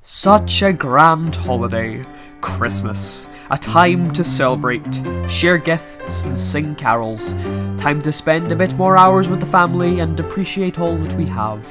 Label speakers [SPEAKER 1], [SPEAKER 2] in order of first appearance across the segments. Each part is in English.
[SPEAKER 1] Such a grand holiday, Christmas. A time to celebrate, share gifts and sing carols. Time to spend a bit more hours with the family and appreciate all that we have.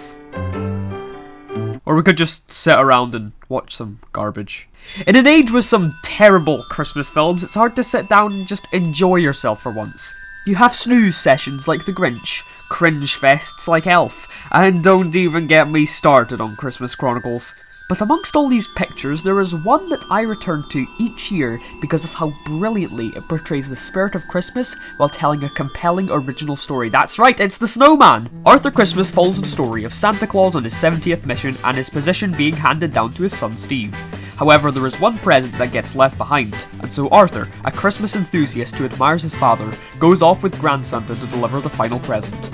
[SPEAKER 1] Or we could just sit around and watch some garbage. In an age with some terrible Christmas films, it's hard to sit down and just enjoy yourself for once. You have snooze sessions like The Grinch, cringe fests like Elf, and don't even get me started on Christmas Chronicles. But amongst all these pictures, there is one that I return to each year because of how brilliantly it portrays the spirit of Christmas while telling a compelling original story. That's right, it's The Snowman! Arthur Christmas follows the story of Santa Claus on his 70th mission and his position being handed down to his son Steve. However, there is one present that gets left behind, and so Arthur, a Christmas enthusiast who admires his father, goes off with Grand Santa to deliver the final present.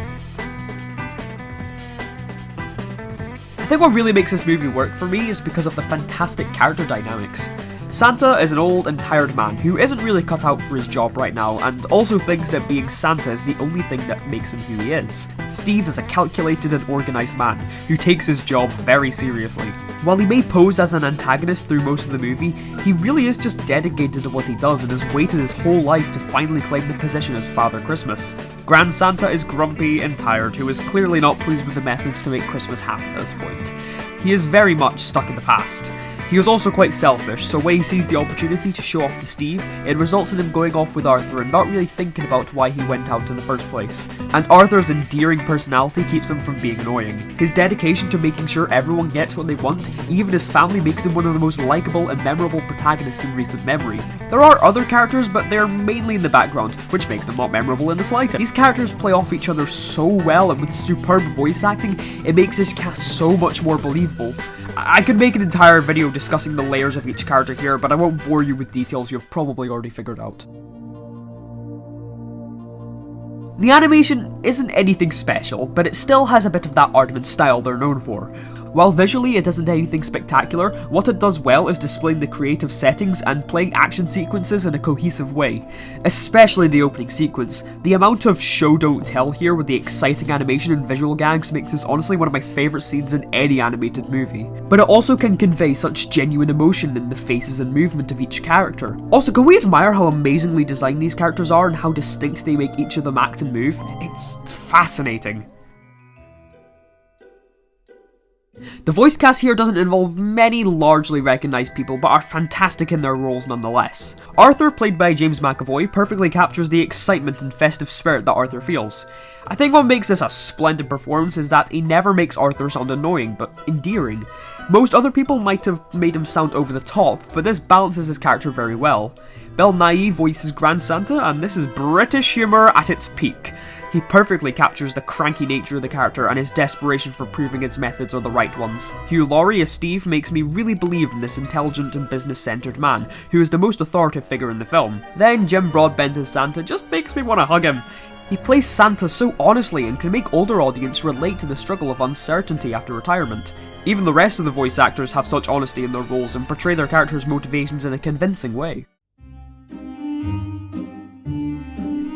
[SPEAKER 1] I think what really makes this movie work for me is because of the fantastic character dynamics. Santa is an old and tired man who isn't really cut out for his job right now and also thinks that being Santa is the only thing that makes him who he is. Steve is a calculated and organised man who takes his job very seriously. While he may pose as an antagonist through most of the movie, he really is just dedicated to what he does and has waited his whole life to finally claim the position as Father Christmas. Grand Santa is grumpy and tired, who is clearly not pleased with the methods to make Christmas happen at this point. He is very much stuck in the past. He is also quite selfish, so when he sees the opportunity to show off to Steve, it results in him going off with Arthur and not really thinking about why he went out in the first place. And Arthur's endearing personality keeps him from being annoying. His dedication to making sure everyone gets what they want, even his family, makes him one of the most likeable and memorable protagonists in recent memory. There are other characters, but they're mainly in the background, which makes them not memorable in the slightest. These characters play off each other so well, and with superb voice acting, it makes this cast so much more believable. I could make an entire video discussing the layers of each character here, but I won't bore you with details you've probably already figured out. The animation isn't anything special, but it still has a bit of that Aardman style they're known for. While visually it isn't anything spectacular, what it does well is displaying the creative settings and playing action sequences in a cohesive way. Especially the opening sequence. The amount of show don't tell here with the exciting animation and visual gags makes this honestly one of my favourite scenes in any animated movie. But it also can convey such genuine emotion in the faces and movement of each character. Also, can we admire how amazingly designed these characters are and how distinct they make each of them act and move? It's fascinating. The voice cast here doesn't involve many largely recognised people, but are fantastic in their roles nonetheless. Arthur, played by James McAvoy, perfectly captures the excitement and festive spirit that Arthur feels. I think what makes this a splendid performance is that he never makes Arthur sound annoying, but endearing. Most other people might have made him sound over the top, but this balances his character very well. Bill Nighy voices Grand Santa, and this is British humour at its peak. He perfectly captures the cranky nature of the character and his desperation for proving his methods are the right ones. Hugh Laurie as Steve makes me really believe in this intelligent and business-centred man, who is the most authoritative figure in the film. Then Jim Broadbent as Santa just makes me want to hug him. He plays Santa so honestly and can make older audience relate to the struggle of uncertainty after retirement. Even the rest of the voice actors have such honesty in their roles and portray their characters' motivations in a convincing way.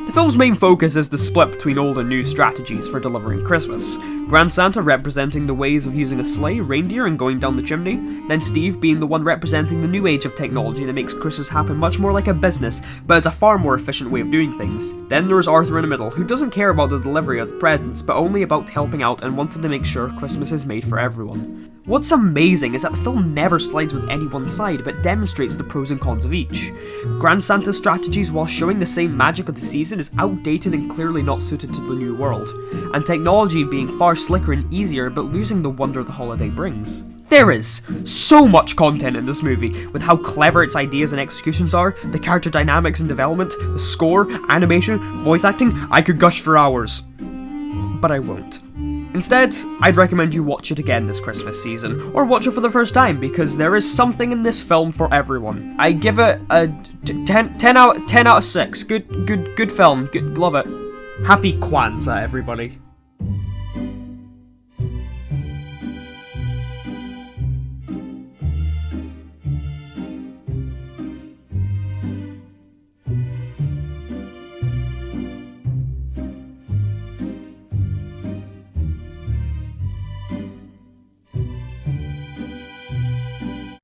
[SPEAKER 1] The film's main focus is the split between old and new strategies for delivering Christmas. Grand Santa representing the ways of using a sleigh, reindeer, and going down the chimney, then Steve being the one representing the new age of technology that makes Christmas happen much more like a business, but is a far more efficient way of doing things. Then there is Arthur in the middle, who doesn't care about the delivery of the presents, but only about helping out and wanting to make sure Christmas is made for everyone. What's amazing is that the film never slides with any one side, but demonstrates the pros and cons of each. Grand Santa's strategies, while showing the same magic of the season, is outdated and clearly not suited to the new world, and technology being far slicker and easier, but losing the wonder the holiday brings. There is so much content in this movie, with how clever its ideas and executions are, the character dynamics and development, the score, animation, voice acting. I could gush for hours, but I won't. Instead, I'd recommend you watch it again this Christmas season, or watch it for the first time, because there is something in this film for everyone. I give it a 10 out of 6. Good film. Love it. Happy Kwanzaa, everybody.